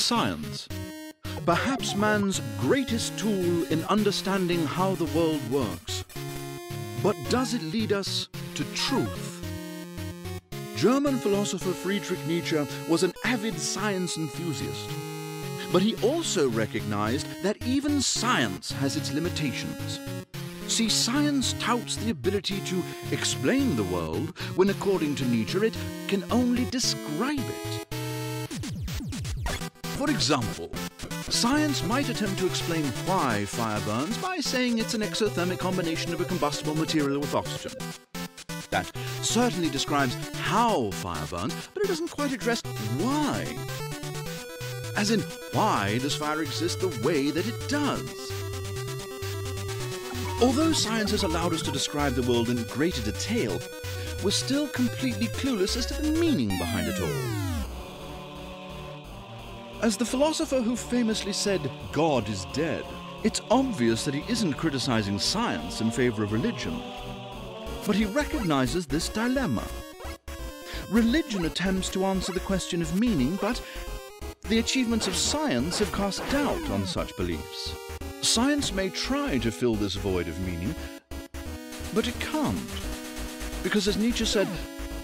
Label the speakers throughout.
Speaker 1: Science. Perhaps man's greatest tool in understanding how the world works. But does it lead us to truth? German philosopher Friedrich Nietzsche was an avid science enthusiast. But he also recognized that even science has its limitations. See, science touts the ability to explain the world when, according to Nietzsche, it can only describe it. For example, science might attempt to explain why fire burns by saying it's an exothermic combination of a combustible material with oxygen. That certainly describes how fire burns, but it doesn't quite address why. As in, why does fire exist the way that it does? Although science has allowed us to describe the world in greater detail, we're still completely clueless as to the meaning behind it all. As the philosopher who famously said, "God is dead," it's obvious that he isn't criticizing science in favor of religion. But he recognizes this dilemma. Religion attempts to answer the question of meaning, but the achievements of science have cast doubt on such beliefs. Science may try to fill this void of meaning, but it can't. Because as Nietzsche said,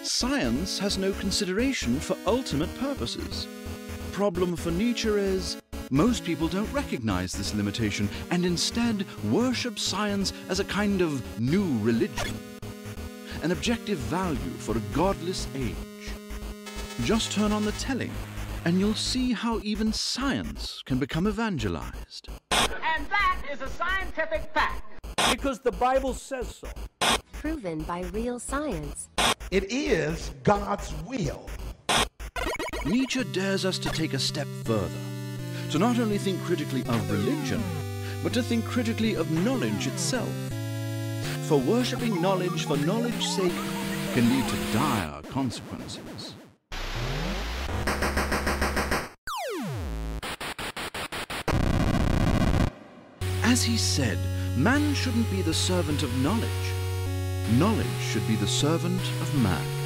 Speaker 1: science has no consideration for ultimate purposes. The problem for Nietzsche is most people don't recognize this limitation and instead worship science as a kind of new religion, an objective value for a godless age. Just turn on the telly and you'll see how even science can become evangelized.
Speaker 2: And that is a scientific fact.
Speaker 3: Because the Bible says so.
Speaker 4: Proven by real science.
Speaker 5: It is God's will.
Speaker 1: Nietzsche dares us to take a step further, to not only think critically of religion, but to think critically of knowledge itself. For worshipping knowledge for knowledge's sake can lead to dire consequences. As he said, man shouldn't be the servant of knowledge. Knowledge should be the servant of man.